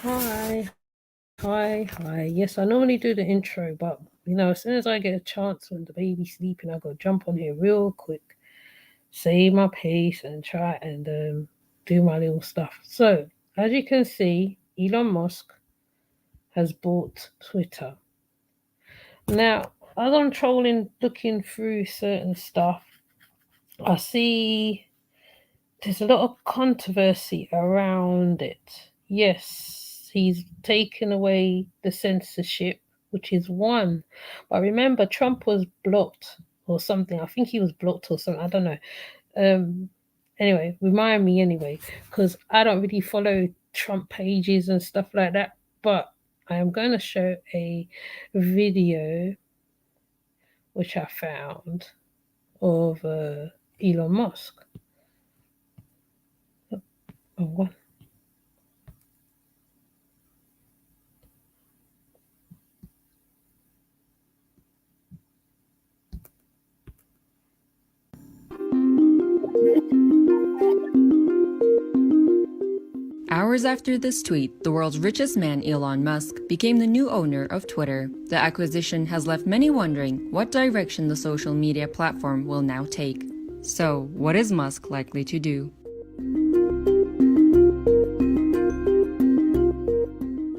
Hi, hi. Yes, I normally do the intro, but as soon as I get a chance when the baby's sleeping, I go jump on here real quick, save my pace, and try and do my little stuff. So, as you can see, Elon Musk has bought Twitter. Now, as I'm trolling, looking through certain stuff, I see there's a lot of controversy around it. Yes, he's taken away the censorship, which is one. But remember, Trump was blocked or something. I think he was blocked or something. I don't know. Um, anyway, remind me anyway, because I don't really follow Trump pages and stuff like that. But I am going to show a video which I found of Elon Musk. Oh, what? Hours after this tweet, the world's richest man, Elon Musk, became the new owner of Twitter. The acquisition has left many wondering what direction the social media platform will now take. So, what is Musk likely to do?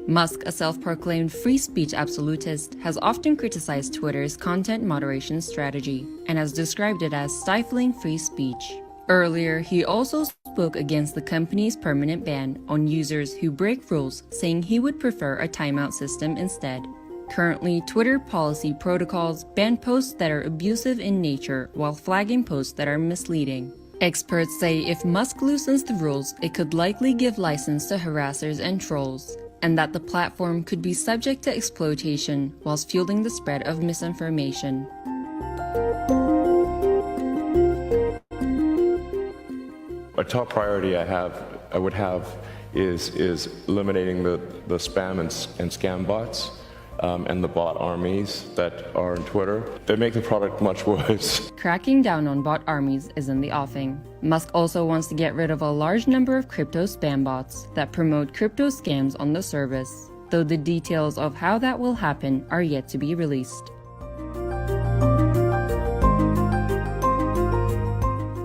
Musk, a self-proclaimed free speech absolutist, has often criticized Twitter's content moderation strategy and has described it as stifling free speech. Earlier, he also spoke against the company's permanent ban on users who break rules, saying he would prefer a timeout system instead. Currently, Twitter policy protocols ban posts that are abusive in nature while flagging posts that are misleading. Experts say if Musk loosens the rules, it could likely give license to harassers and trolls, and that the platform could be subject to exploitation whilst fueling the spread of misinformation. A top priority I would have is eliminating the spam and scam bots and the bot armies that are on Twitter. They make the product much worse. Cracking down on bot armies is in the offing. Musk also wants to get rid of a large number of crypto spam bots that promote crypto scams on the service, though the details of how that will happen are yet to be released.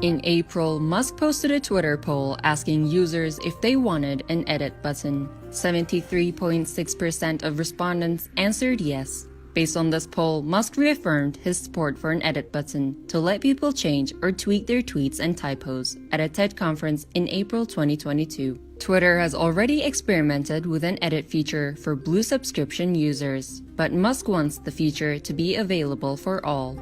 In April, Musk posted a Twitter poll asking users if they wanted an edit button. 73.6% of respondents answered yes. Based on this poll, Musk reaffirmed his support for an edit button to let people change or tweak their tweets and typos at a TED conference in April 2022. Twitter has already experimented with an edit feature for Blue subscription users, but Musk wants the feature to be available for all.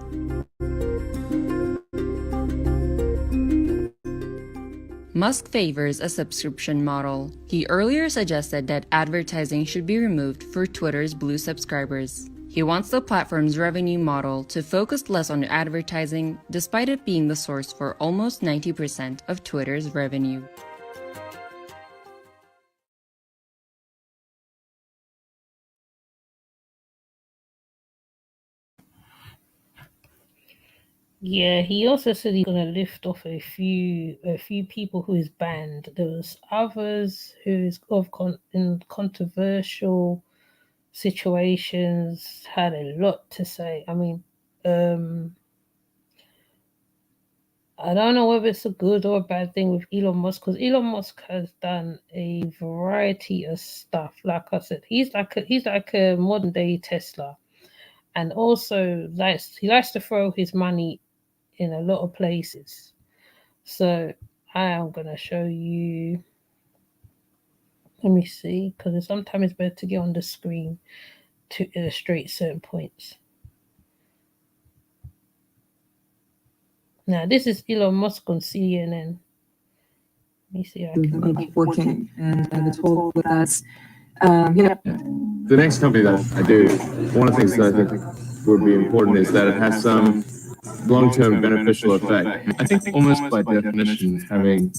Musk favors a subscription model. He earlier suggested that advertising should be removed for Twitter's Blue subscribers. He wants the platform's revenue model to focus less on advertising, despite it being the source for almost 90% of Twitter's revenue. Yeah, he also said he's gonna lift off a few people who is banned. There was others who's in controversial situations had a lot to say. I mean, I don't know whether it's a good or a bad thing with Elon Musk, because Elon Musk has done a variety of stuff. Like I said, he's like a modern day Tesla, and also he likes to throw his money in a lot of places. So I am going to show you. Let me see, because sometimes it's better to get on the screen to illustrate certain points. Now, this is Elon Musk on CNN. Let me see how I can working, and the toll with that. The next company that I do, one of the things that I think would be important is that it has some long-term beneficial effect. I think almost by definition, having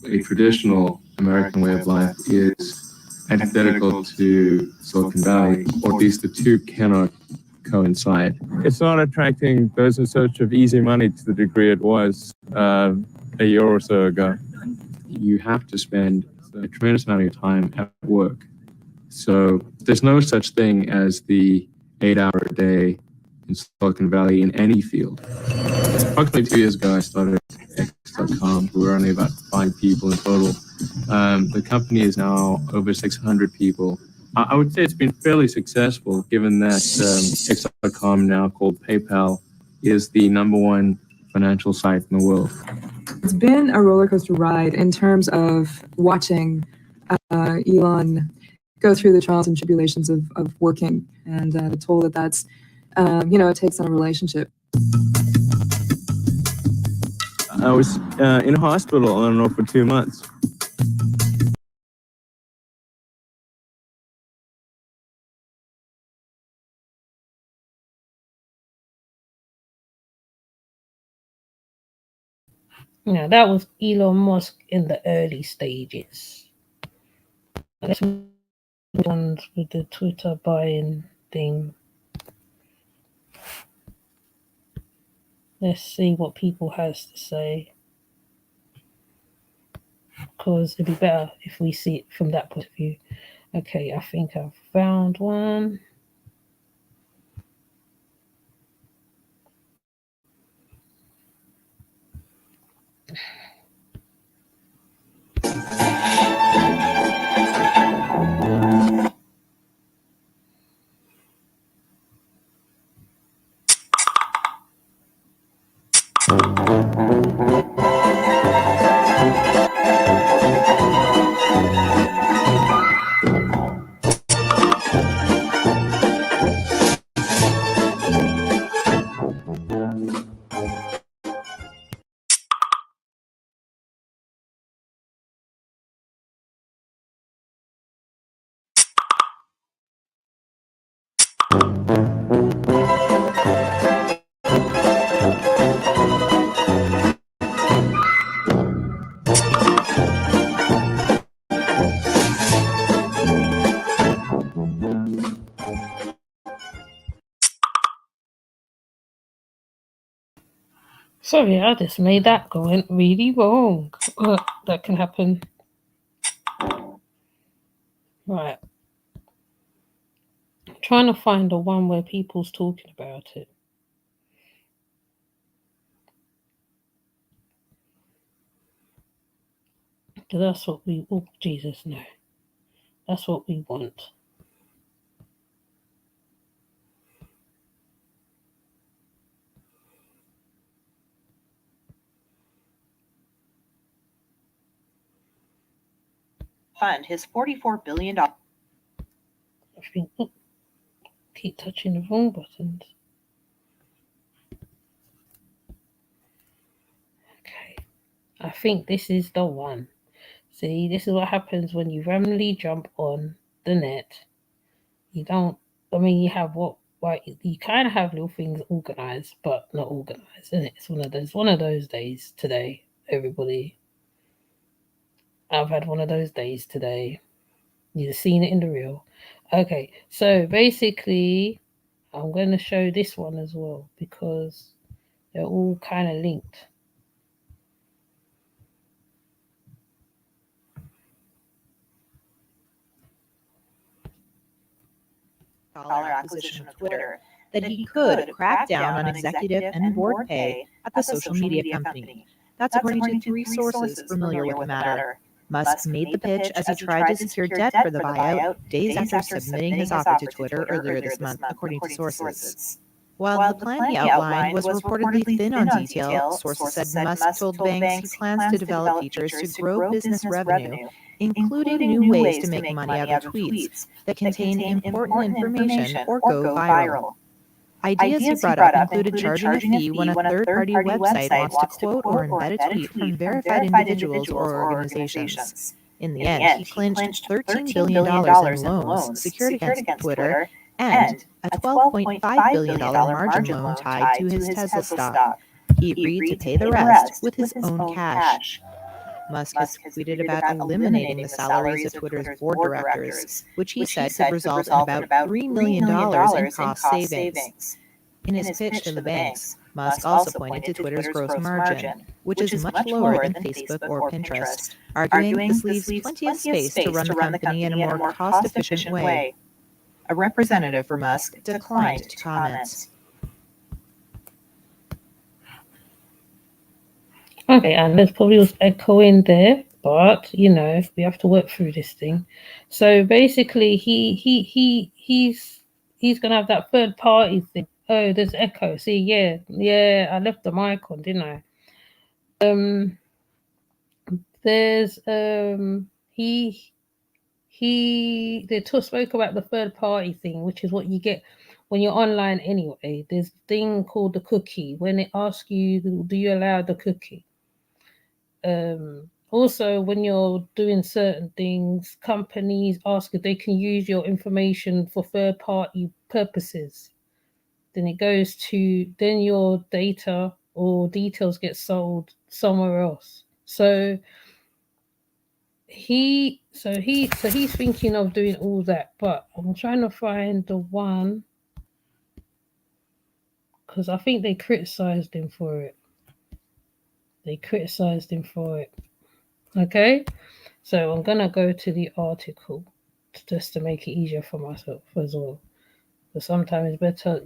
a traditional American way of life is antithetical to Silicon Valley, or at least the two cannot coincide. It's not attracting those in search of easy money to the degree it was a year or so ago. You have to spend a tremendous amount of time at work So there's no such thing as the 8-hour day in Silicon Valley in any field. Approximately 2 years ago, I started X.com. We were only about 5 people in total. The company is now over 600 people. I would say it's been fairly successful, given that X.com, now called PayPal, is the #1 financial site in the world. It's been a roller coaster ride in terms of watching Elon go through the trials and tribulations of working, and the toll that's it takes on a relationship. I was in a hospital on and off for 2 months. Now, that was Elon Musk in the early stages. Let's move on with the Twitter buying thing. Let's see what people has to say. Because it'd be better if we see it from that point of view. Okay, I think I've found one. Sorry, I just made that go went really wrong. That can happen. Right. I'm trying to find the one where people's talking about it. Because that's what we... Oh, Jesus, no. That's what we want. Fund his $44 billion. I think... Oh, keep touching the wrong buttons. Okay. I think this is the one. See, this is what happens when you randomly jump on the net. You don't... I mean, you have what... Right, you kind of have little things organized, but not organized, isn't it? It's one of those days today, everybody. I've had one of those days today. You've seen it in the reel. Okay, so basically, I'm going to show this one as well because they're all kind of linked. Dollar acquisition of Twitter, that he could crack down on executive and board pay at the social media company. That's according to 3 sources familiar with the matter. Musk made the pitch as he tried to secure debt for the buyout days after submitting his offer to Twitter earlier this month, according to sources. While the plan he outlined was reportedly thin on detail, sources said Musk told banks he plans to develop features to grow business revenue, including new ways to make money out of tweets that contain important information or go viral. Ideas he brought up included charging a fee when a third-party website wants to quote or embed a tweet from verified individuals or organizations. In the end, he clinched $13 billion in loans secured against Twitter and a $12.5 billion margin loan tied to his Tesla stock. He agreed to pay the rest with his own cash. Musk has tweeted about eliminating the salaries of Twitter's board directors, which he said could result in about $3 million in cost savings. In his pitch to the banks, Musk also pointed to Twitter's gross margin, which is much lower than Facebook or Pinterest, arguing this leaves plenty of space to run the company in a more cost-efficient way. A representative for Musk declined to comment. Okay, and there's probably was echo in there, but we have to work through this thing. So basically, he's gonna have that third party thing. Oh, there's echo. See, yeah, I left the mic on, didn't I? There's they spoke about the third party thing, which is what you get when you're online anyway. There's a thing called the cookie. When it asks you, do you allow the cookie? Also, when you're doing certain things, companies ask if they can use your information for third party purposes. Then it goes to, then your data or details get sold somewhere else. So he's thinking of doing all that, but I'm trying to find the one because I think they criticized him for it. Okay, so I'm gonna go to the article just to make it easier for myself as well. But sometimes it's better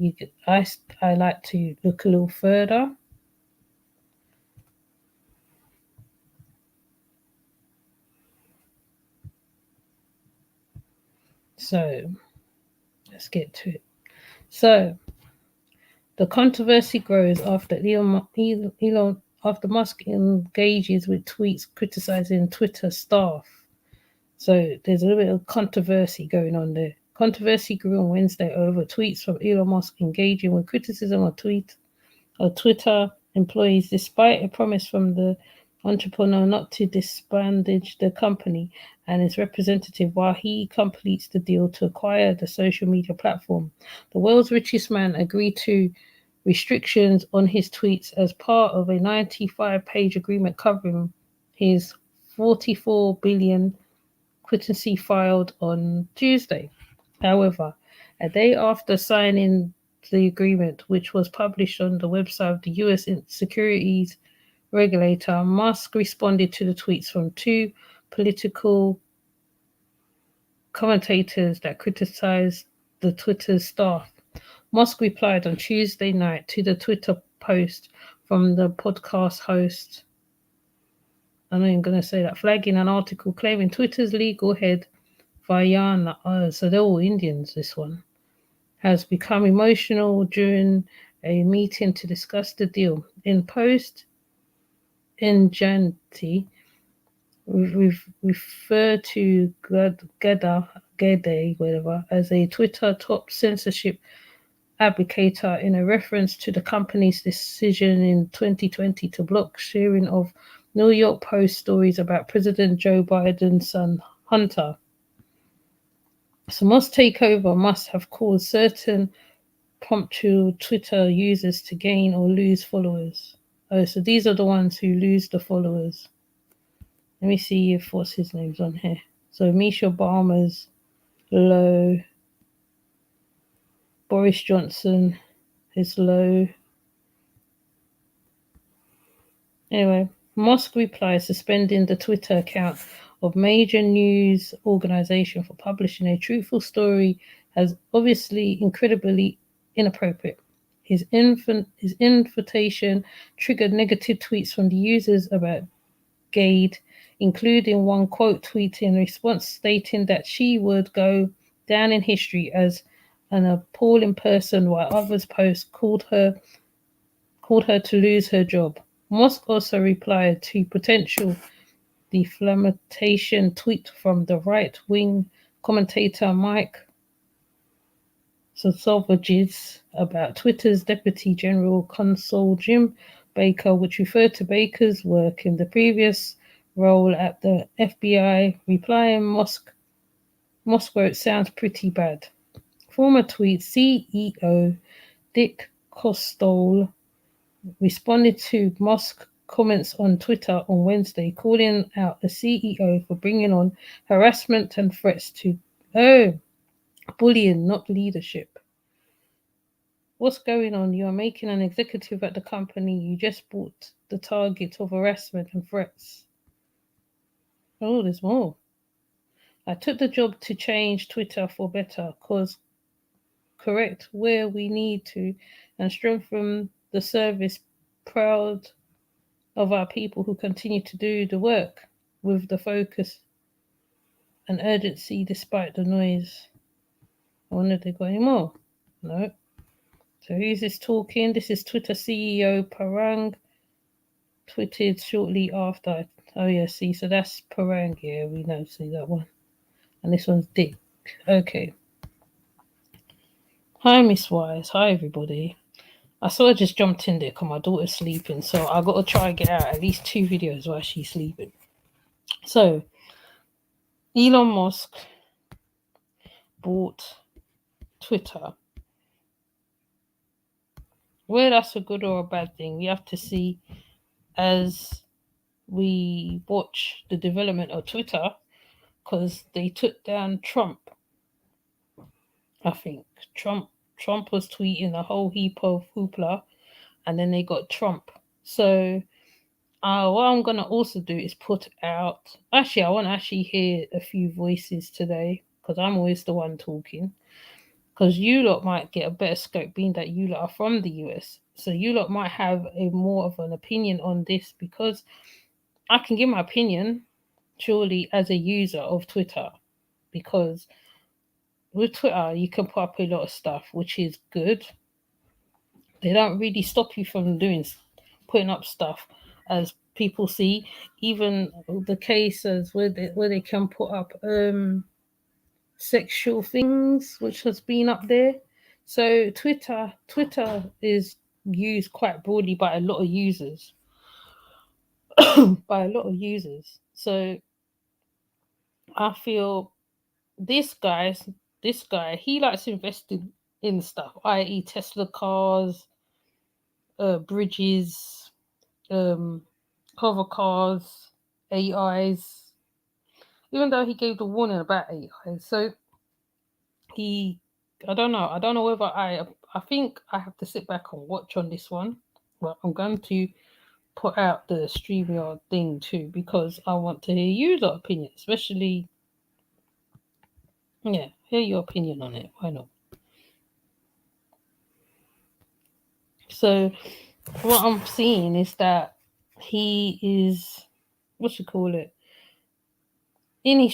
I like to look a little further. So let's get to it. So the controversy grows after after Musk engages with tweets criticizing Twitter staff. So there's a little bit of controversy going on there. Controversy grew on Wednesday over tweets from Elon Musk engaging with criticism of Twitter employees, despite a promise from the entrepreneur not to disbandage the company and its representative while he completes the deal to acquire the social media platform. The world's richest man agreed to restrictions on his tweets as part of a 95-page agreement covering his $44 billion quitancy filed on Tuesday. However, a day after signing the agreement, which was published on the website of the U.S. securities regulator, Musk responded to the tweets from two political commentators that criticized the Twitter staff. Musk replied on Tuesday night to the Twitter post from the podcast host, and I'm going to say that, flagging an article claiming Twitter's legal head, Vijayana, so they're all Indians, this one, has become emotional during a meeting to discuss the deal. In post, Injanti referred to Gede, whatever, as a Twitter top censorship advocator in a reference to the company's decision in 2020 to block sharing of New York Post stories about President Joe Biden's son, Hunter. So Musk's takeover must have caused certain promptual Twitter users to gain or lose followers. Oh, so these are the ones who lose the followers. Let me see if what's his name's on here. So Michelle Obama's low. Boris Johnson is low. Anyway, Musk replies suspending the Twitter account of major news organization for publishing a truthful story as obviously incredibly inappropriate. His invitation triggered negative tweets from the users about Gade, including one quote tweet in response stating that she would go down in history as an appalling person, while others posts called her to lose her job. Musk also replied to potential defamation tweet from the right-wing commentator Mike Sosovagis about Twitter's Deputy General Counsel Jim Baker, which referred to Baker's work in the previous role at the FBI, replying Musk wrote, "Sounds pretty bad." Former tweet CEO Dick Costolo responded to Musk's comments on Twitter on Wednesday, calling out the CEO for bringing on harassment and threats to bullying, not leadership. What's going on? You are making an executive at the company. You just bought the target of harassment and threats. Oh, there's more. I took the job to change Twitter for better, correct where we need to, and strengthen the service. Proud of our people who continue to do the work with the focus and urgency despite the noise. I wonder if they got any more. No. So who's this talking? This is Twitter CEO Parang. Tweeted shortly after. Oh yeah, see, so that's Parang. Yeah, we know, see that one. And this one's Dick. Okay. Hi, Miss Wise. Hi, everybody. I sort of just jumped in there because my daughter's sleeping, so I got to try and get out at least 2 videos while she's sleeping. So, Elon Musk bought Twitter. Whether that's a good or a bad thing, we have to see as we watch the development of Twitter, because they took down Trump. I think Trump was tweeting a whole heap of hoopla, and then they got Trump. So what I'm gonna also do is put out. Actually, I want to actually hear a few voices today because I'm always the one talking. Because you lot might get a better scope, being that you lot are from the US. So you lot might have a more of an opinion on this, because I can give my opinion surely as a user of Twitter, because with Twitter you can put up a lot of stuff which is good. They don't really stop you from putting up stuff, as people see. Even the cases where they can put up sexual things, which has been up there. So Twitter is used quite broadly by a lot of users. So I feel this guy, he likes investing in stuff, i.e. Tesla cars, bridges, hover cars, AIs, even though he gave the warning about AI. So I don't know whether I think I have to sit back and watch on this one. But I'm going to put out the StreamYard thing too, because I want to hear your opinion, especially, hear your opinion on it. Why not? So what I'm seeing is that he is, he's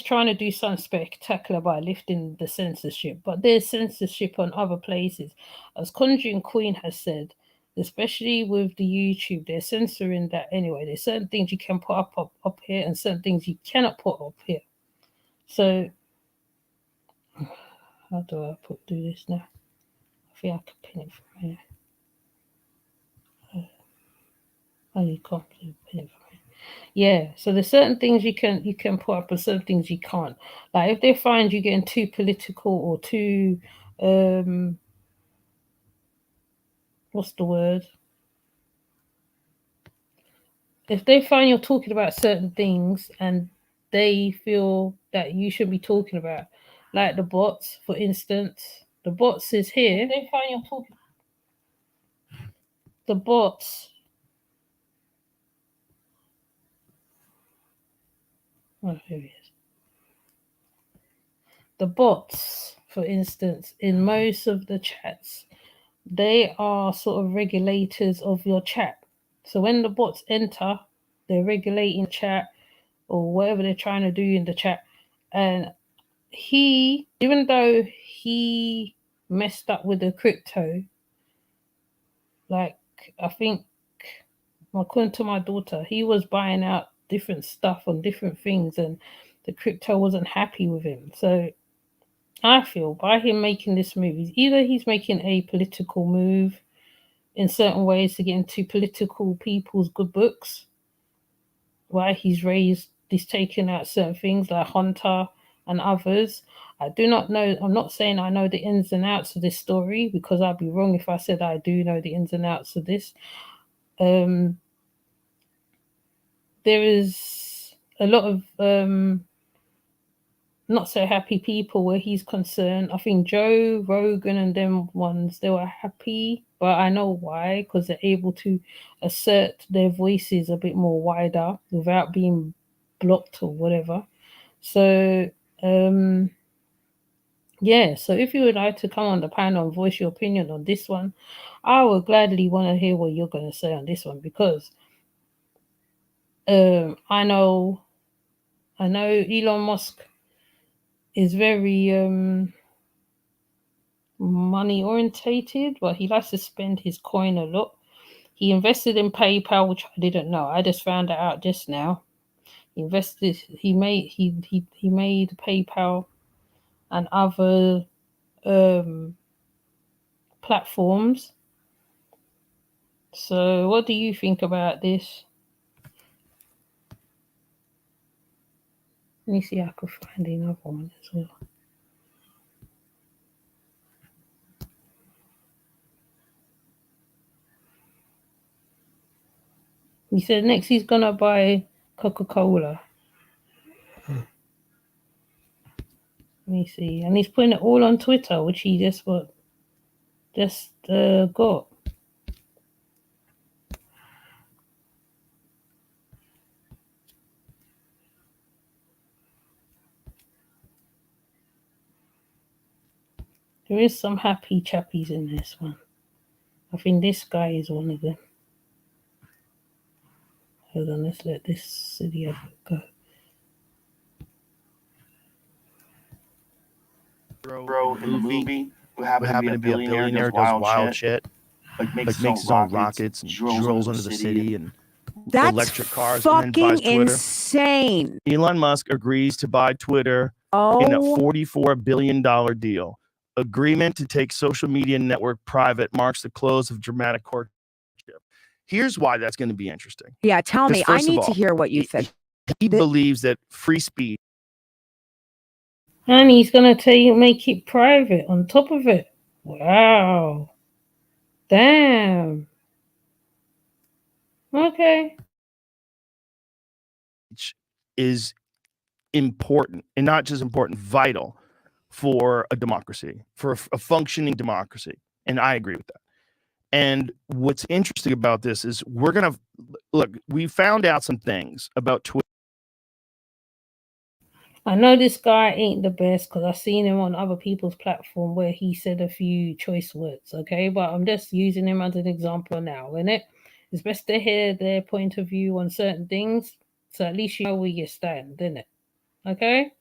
trying to do something spectacular by lifting the censorship, but there's censorship on other places. As Conjuring Queen has said, especially with the YouTube, they're censoring that anyway. There's certain things you can put up here and certain things you cannot put up here. So how do I do this now? I think I can pin it from here. Oh, you can't pin it from here. Yeah, so there's certain things you can put up and certain things you can't. Like if they find you getting too political or too what's the word? If they find you're talking about certain things and they feel that you should be talking about, like the bots, for instance, the bots is here. If they find you're talking, the bots. Oh, here he is. The bots, for instance, in most of the chats, they are sort of regulators of your chat. So when the bots enter, they're regulating chat or whatever they're trying to do in the chat. And even though he messed up with the crypto, like I think, according to my daughter, he was buying out different stuff on different things and the crypto wasn't happy with him. So I feel by him making this move, he's making a political move in certain ways to get into political people's good books. Why he's taken out certain things like Hunter and others. I do not know. I'm not saying I know the ins and outs of this story, because I'd be wrong if I said I do know the ins and outs of this. There is a lot of not so happy people where he's concerned. I think Joe Rogan and them ones, they were happy, but I know why, because they're able to assert their voices a bit more wider without being blocked or whatever. So yeah, so if you would like to come on the panel and voice your opinion on this one, I would gladly want to hear what you're going to say on this one, because I know Elon Musk is very money orientated, but he likes to spend his coin a lot. He invested in PayPal, which I didn't know. I just found that out just now. He made PayPal and other platforms. So what do you think about this? Let me see if I could find another one as well. He said next he's gonna buy Coca-Cola. Let me see. And he's putting it all on Twitter, which he just got. There is some happy chappies in this one. I think this guy is one of them. Hold on, let's let this city go. Bro in the movie who happened to be a billionaire, does wild shit. Like makes his own rockets and drills into the city and That's electric cars fucking and then buys Twitter. insane. Elon Musk agrees to buy Twitter in a $44 billion deal. Agreement to take social media network private marks the close of dramatic courtship. Here's why that's going to be interesting. Yeah, tell me. I need to hear what you think. He believes that free speech. And he's gonna make it private on top of it. Wow. Damn. Okay. Is important, and not just important, vital for a democracy, for a functioning democracy. And I agree with that. And what's interesting about this is we found out some things about Twitter. I know this guy ain't the best because I've seen him on other people's platform where he said a few choice words, okay? But I'm just using him as an example now, innit? It's best to hear their point of view on certain things, so at least you know where you stand, innit? Okay?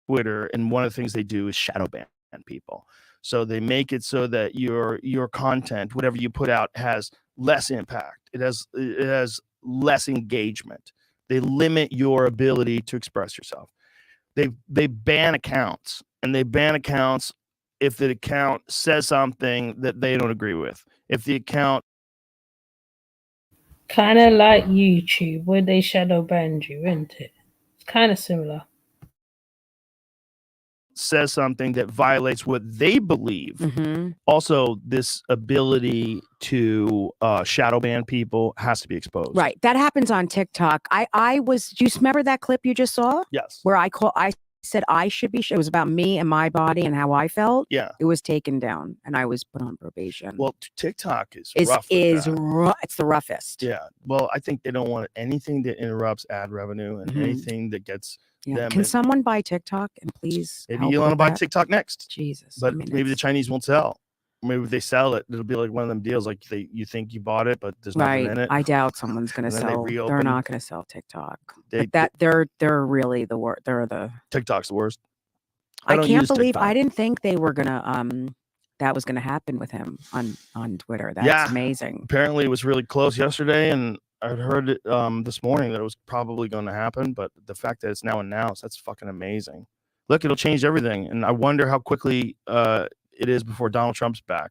Twitter, and one of the things they do is shadow ban people. So they make it so that your content, whatever you put out, has less impact. It has less engagement. They limit your ability to express yourself. They ban accounts, and they ban accounts if the account says something that they don't agree with. If the account kind of like YouTube, where they shadow banned you, isn't it? It's kind of similar. Says something that violates what they believe. Mm-hmm. Also, this ability to shadow ban people has to be exposed. Right. That happens on TikTok. Do you remember that clip you just saw? Yes. Where I said I should be, it was about me and my body and how I felt. Yeah. It was taken down and I was put on probation. Well, TikTok is rough. It's the roughest. Yeah. Well, I think they don't want anything that interrupts ad revenue and anything that gets them. Can someone buy TikTok and please? Maybe you want to buy TikTok next. Jesus. But maybe the Chinese won't sell. Maybe if they sell it, it'll be like one of them deals like you think you bought it, but there's nothing in it. I doubt someone's going to sell. They're not going to sell TikTok. They're really the worst. They're the TikTok's the worst. I can't believe TikTok. I didn't think they were gonna that was gonna happen with him on Twitter. That's amazing. Apparently, it was really close yesterday, and I heard it this morning that it was probably going to happen. But the fact that it's now announced, that's fucking amazing. Look, it'll change everything, and I wonder how quickly it is before Donald Trump's back.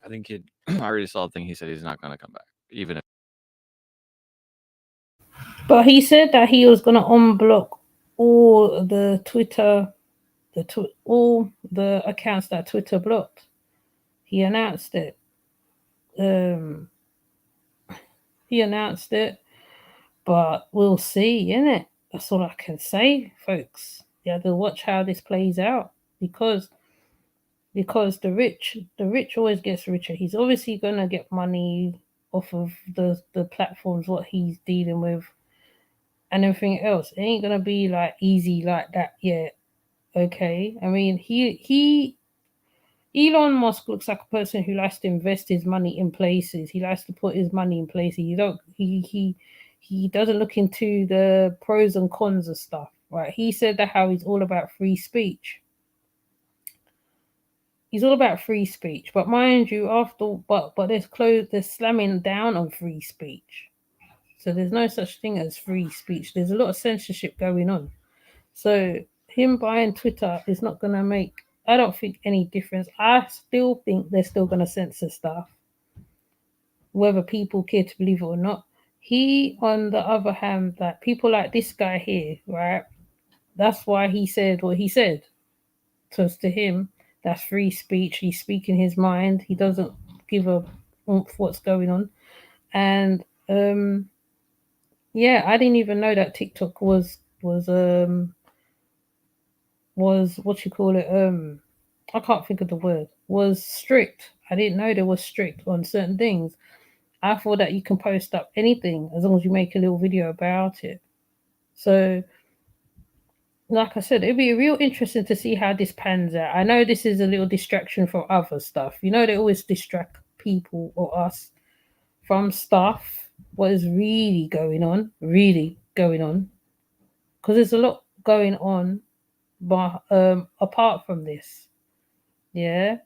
I think I already saw the thing. He said he's not going to come back, even if. But he said that he was going to unblock all the Twitter, all the accounts that Twitter blocked. He announced it. But we'll see, innit? That's all I can say, folks. You have to watch how this plays out because the rich always gets richer. He's obviously gonna get money off of the platforms what he's dealing with and everything else. It ain't gonna be like easy like that yet. Okay. I mean he Elon Musk looks like a person who likes to invest his money in places. He likes to put his money in places. He doesn't look into the pros and cons of stuff, right? He said that how he's all about free speech. He's all about free speech, but mind you, but they're slamming down on free speech. So there's no such thing as free speech. There's a lot of censorship going on. So him buying Twitter is not gonna make, I don't think, any difference. I still think they're still gonna censor stuff, whether people care to believe it or not. He, on the other hand, that people like this guy here, right? That's why he said what he said. Because to him, that's free speech. He's speaking his mind. He doesn't give a oomph what's going on. And yeah, I didn't even know that TikTok was what you call it, I can't think of the word, was strict. I didn't know they were strict on certain things. I thought that you can post up anything as long as you make a little video about it. So like I said, it'd be real interesting to see how this pans out. I know this is a little distraction from other stuff. You know, they always distract people or us from stuff, what is really going on, because there's a lot going on, but apart from this, yeah,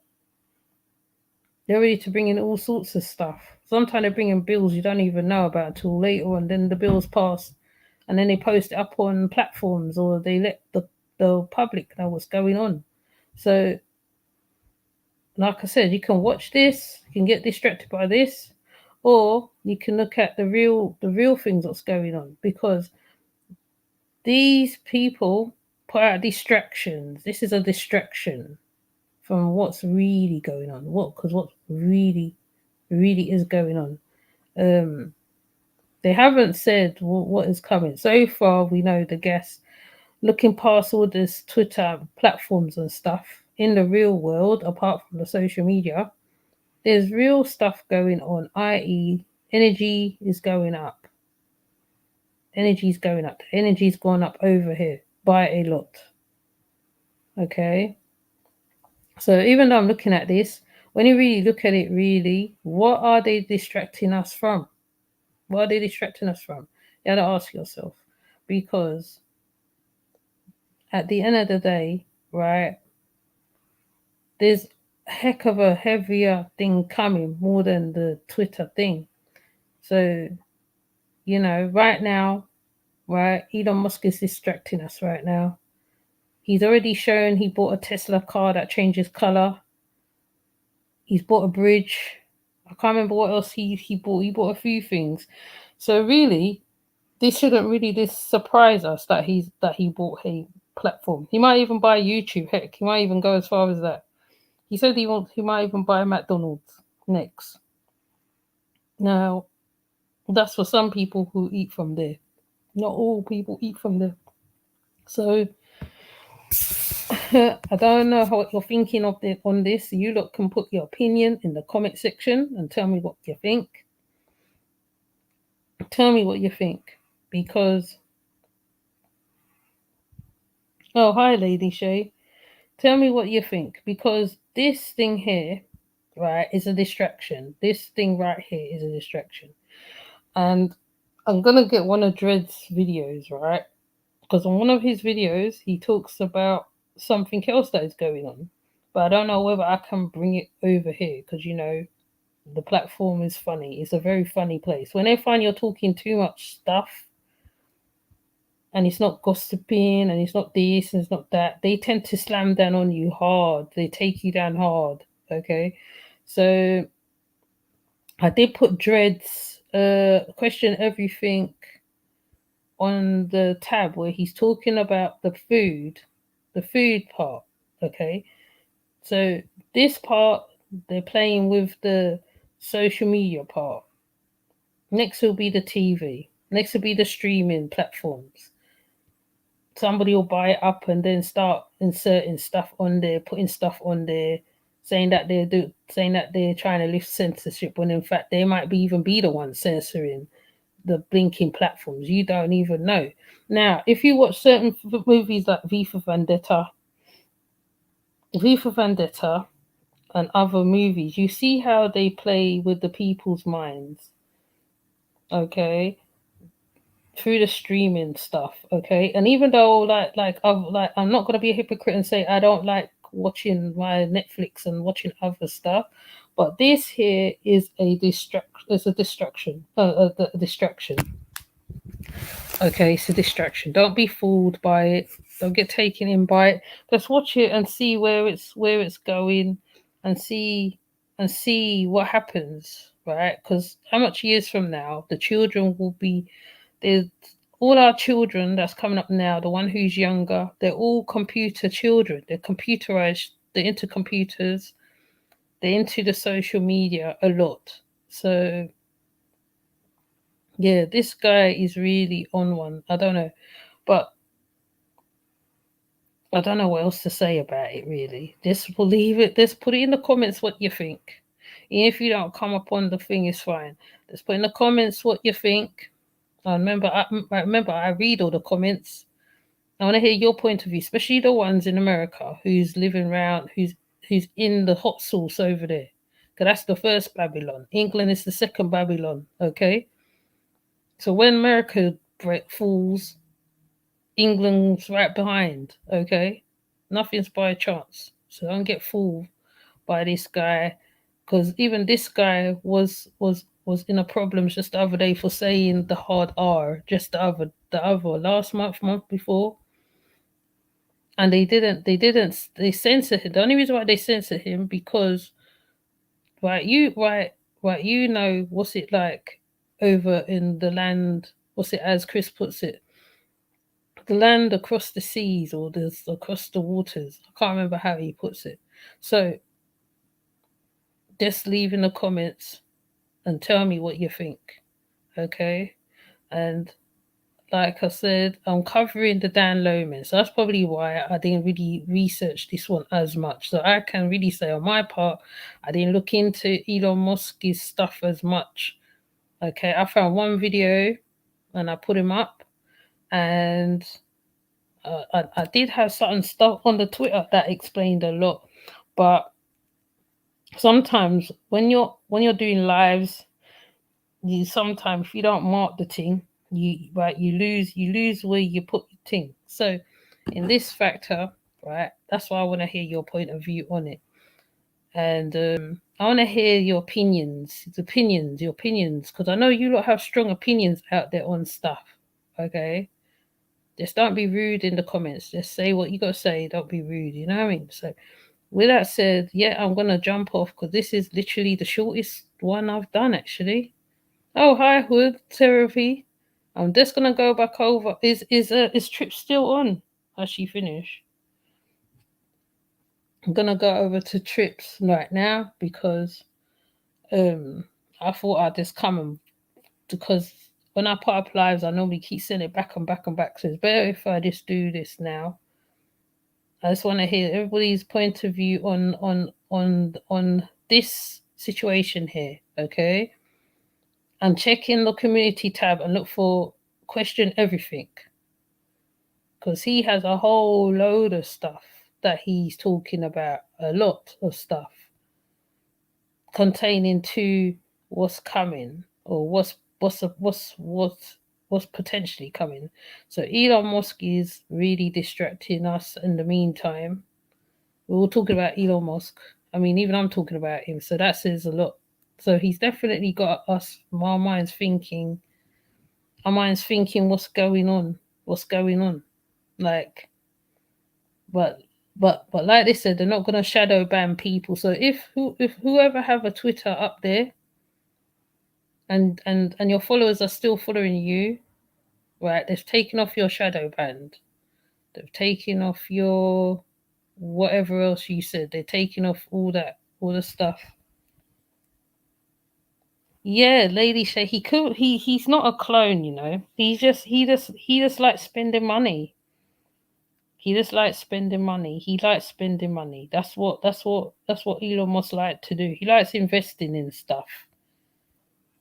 they're ready to bring in all sorts of stuff. Sometimes they bring in bills you don't even know about until later on. Then the bills pass, and then they post it up on platforms or they let the public know what's going on. So, like I said, you can watch this, you can get distracted by this, or you can look at the real things that's going on, because these people put out distractions. This is a distraction from what's really going on. Because what really is going on. They haven't said what is coming. So far, we know the gas. Looking past all this Twitter platforms and stuff, in the real world, apart from the social media, there's real stuff going on, i.e. energy is going up. Energy's going up. Energy's gone up over here by a lot. Okay? So even though I'm looking at this, when you really look at it, really, what are they distracting us from? What are they distracting us from? You have to ask yourself. Because at the end of the day, right, there's a heck of a heavier thing coming more than the Twitter thing. So, you know, right now, right, Elon Musk is distracting us right now. He's already shown he bought a Tesla car that changes color. He's bought a bridge. I can't remember what else he bought. He bought a few things. So really, this shouldn't really surprise us that he bought a platform. He might even buy YouTube. Heck, he might even go as far as that. He said he might even buy McDonald's next. Now, that's for some people who eat from there. Not all people eat from there. So I don't know what you're thinking of on this. You lot can put your opinion in the comment section and tell me what you think. Tell me what you think, because oh, hi Lady Shay. Tell me what you think, because this thing here, right, is a distraction. This thing right here is a distraction. And I'm gonna get one of Dread's videos, right? Because on one of his videos he talks about something else that is going on. But I don't know whether I can bring it over here, because you know the platform is funny. It's a very funny place. When they find you're talking too much stuff and it's not gossiping and it's not this and it's not that, they tend to slam down on you hard. They take you down hard. Okay. So I did put Dread's question everything on the tab where he's talking about the food part. Okay. So this part, they're playing with the social media part. Next will be the TV. Next will be the streaming platforms. somebody will buy it up and then start inserting stuff on there, putting stuff on there, saying that they're trying to lift censorship, when in fact they might even be the ones censoring the blinking platforms. You don't even know. Now, if you watch certain movies like V for Vendetta, and other movies, you see how they play with the people's minds, okay, through the streaming stuff, okay. And even though I'm not gonna be a hypocrite and say I don't like watching my Netflix and watching other stuff, but this here is a distraction. A distraction. Okay, it's a distraction. Don't be fooled by it. Don't get taken in by it. Just watch it and see where it's going, and see what happens, right? Because how much years from now the children will be there's all our children that's coming up now, the one who's younger, they're all computer children. They're computerized, they're into computers, they're into the social media a lot. So yeah, this guy is really on one. I don't know. But I don't know what else to say about it, really. Just leave it. Just put it in the comments what you think. Even if you don't come up on the thing, it's fine. Just put in the comments what you think. Remember, I read all the comments. I want to hear your point of view, especially the ones in America who's living around, who's in the hot sauce over there. Because that's the first Babylon. England is the second Babylon, okay? So when America falls, England's right behind, okay? Nothing's by chance. So don't get fooled by this guy, because even this guy was in a problem just the other day for saying the hard R, just the other last month before. And they censored him. The only reason why they censored him because you know what's it like over in the land, what's it, as Chris puts it, the land across the seas, or across the waters. I can't remember how he puts it. So just leave in the comments and tell me what you think, okay? And like I said, I'm covering the Dan Lohman, so that's probably why I didn't really research this one as much. So I can really say on my part, I didn't look into Elon Musk's stuff as much. Okay, I found one video and I put him up, and I did have certain stuff on the Twitter that explained a lot, but sometimes when you're doing lives, you sometimes if you don't mark the thing, you lose where you put your thing. So in this factor, right, that's why I want to hear your point of view on it, and I want to hear your opinions, because I know you lot have strong opinions out there on stuff. Okay, just don't be rude in the comments. Just say what you got to say. Don't be rude. You know what I mean? So with that said, yeah, I'm gonna jump off because this is literally the shortest one I've done actually. Oh, hi, Hood, Therapy. I'm just gonna go back over. Is Trip still on? Has she finished? I'm gonna go over to Trips right now because I thought I'd just come and because when I put up lives, I normally keep sending it back and back and back. So it's better if I just do this now. I just want to hear everybody's point of view on this situation here, okay? And check in the community tab and look for question everything, because he has a whole load of stuff that he's talking about, a lot of stuff containing to what's coming, or what's potentially coming. So Elon Musk is really distracting us in the meantime. We're all talking about Elon Musk. I mean, even I'm talking about him, so that says a lot. So he's definitely got us, our minds thinking, what's going on? Like, but like they said, they're not gonna shadow ban people. So if whoever have a Twitter up there, and your followers are still following you, right? They've taken off your shadow band. They've taken off your whatever else you said. They're taking off all the stuff. Yeah, Lady Shay, he's not a clone, you know. He just likes spending money. He just likes spending money. He likes spending money. That's what Elon Musk likes to do. He likes investing in stuff.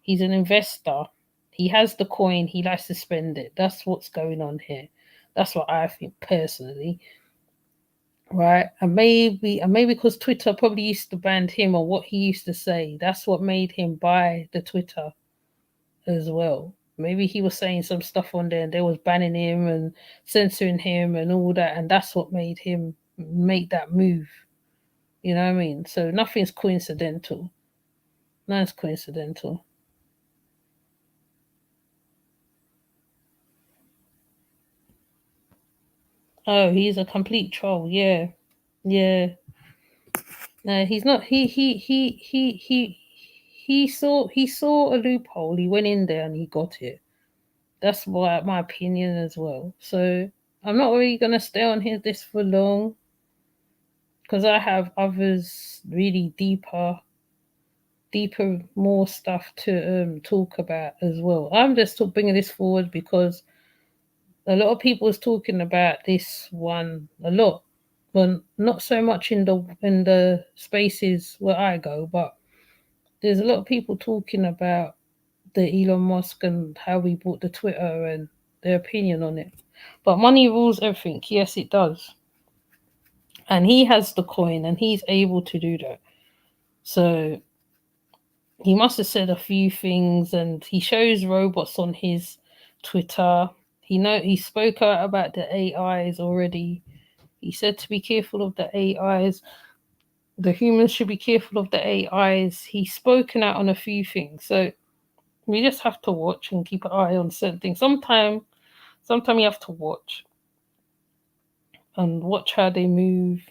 He's an investor. He has the coin. He likes to spend it. That's what's going on here. That's what I think personally. Right? And maybe because Twitter probably used to ban him or what he used to say. That's what made him buy the Twitter as well. Maybe he was saying some stuff on there and they was banning him and censoring him and all that, and that's what made him make that move. You know what I mean? So nothing's coincidental. Nothing's coincidental. Oh, he's a complete troll. Yeah. Yeah. No, he's not. He saw a loophole. He went in there and he got it. That's what my opinion as well. So I'm not really gonna stay on here this for long because I have others really deeper, more stuff to talk about as well. I'm just bringing this forward because a lot of people is talking about this one a lot, but not so much in the spaces where I go, but there's a lot of people talking about the Elon Musk and how we bought the Twitter and their opinion on it. But money rules everything. Yes, it does. And he has the coin and he's able to do that. So he must have said a few things and he shows robots on his Twitter. He spoke out about the AIs already. He said to be careful of the AIs. The humans should be careful of the AIs. He's spoken out on a few things. So we just have to watch and keep an eye on certain things. Sometimes you have to watch and watch how they move.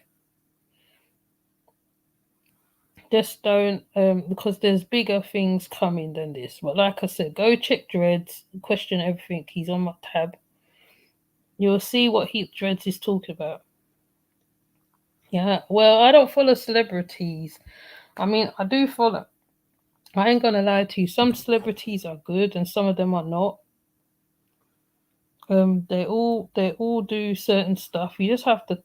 Just don't, because there's bigger things coming than this. But like I said, go check Dreads, question everything. He's on my tab. You'll see what Dreads is talking about. Yeah, well, I don't follow celebrities. I mean, I do follow. I ain't gonna lie to you. Some celebrities are good and some of them are not. They all do certain stuff. You just have to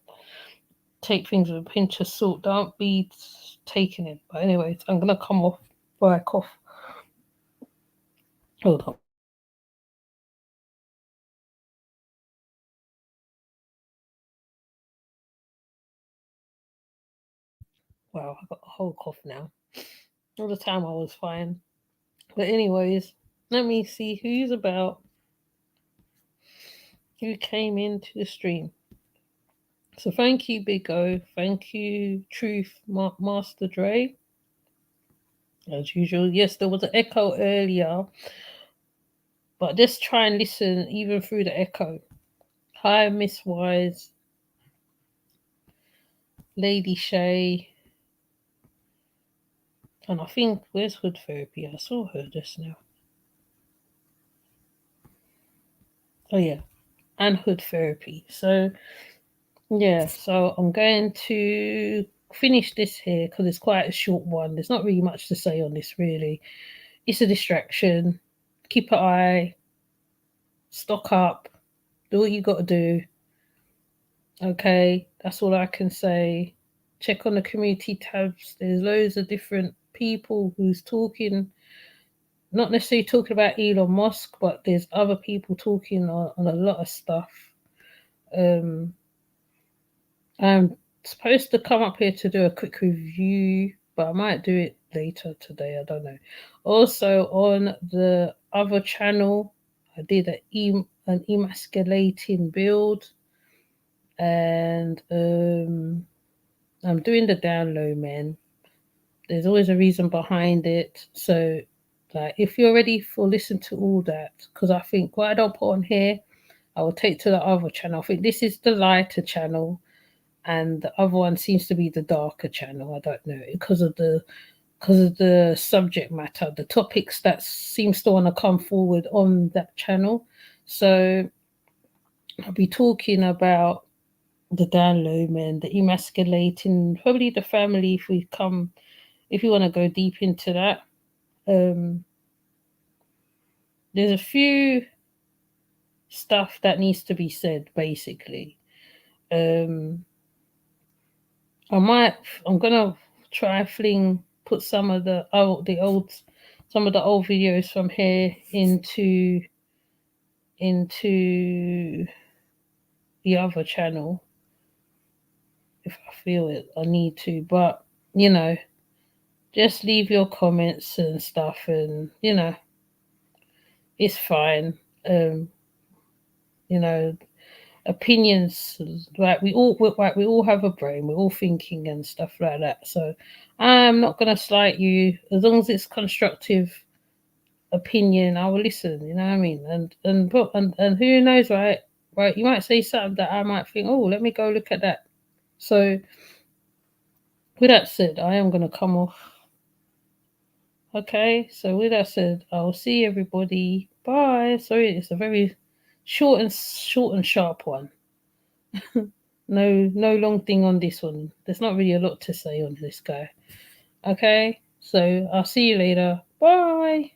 take things with a pinch of salt. Don't be taking it. But anyways, I'm gonna come off by a cough. Hold on. Wow, I got a whole cough now. All the time I was fine. But anyways, let me see who's about. Who came into the stream. So thank you, Big O. Thank you, Truth, Master Dre. As usual. Yes, there was an echo earlier. But just try and listen even through the echo. Hi, Miss Wise. Lady Shay. And I think, where's Hood Therapy? I saw her just now. Oh, yeah. And Hood Therapy. So, yeah. So I'm going to finish this here because it's quite a short one. There's not really much to say on this, really. It's a distraction. Keep an eye. Stock up. Do what you got to do. Okay. That's all I can say. Check on the community tabs. There's loads of different people who's talking, not necessarily talking about Elon Musk, but there's other people talking on a lot of stuff. I'm supposed to come up here to do a quick review, but I might do it later today. I don't know. Also, on the other channel, I did an emasculating build, and I'm doing the download, man. There's always a reason behind it. So, like, if you're ready for listen to all that, because I think what I don't put on here, I will take to the other channel. I think this is the lighter channel, and the other one seems to be the darker channel. I don't know because of the subject matter, the topics that seems to want to come forward on that channel. So I'll be talking about the download, man, the emasculating, probably the family. If you want to go deep into that, there's a few stuff that needs to be said, basically. I'm gonna try put some of the old videos from here into the other channel if I feel it I need to, but just leave your comments and stuff, and it's fine. Opinions, like we all have a brain, we're all thinking and stuff like that, so I'm not gonna slight you as long as it's constructive opinion. I will listen, you know what I mean, and who knows, right, you might say something that I might think, oh, let me go look at that. So with that said, I am gonna come off. Okay, so with that said, I'll see everybody. Bye. Sorry, it's a very short and sharp one. No long thing on this one. There's not really a lot to say on this guy. Okay, so I'll see you later. Bye.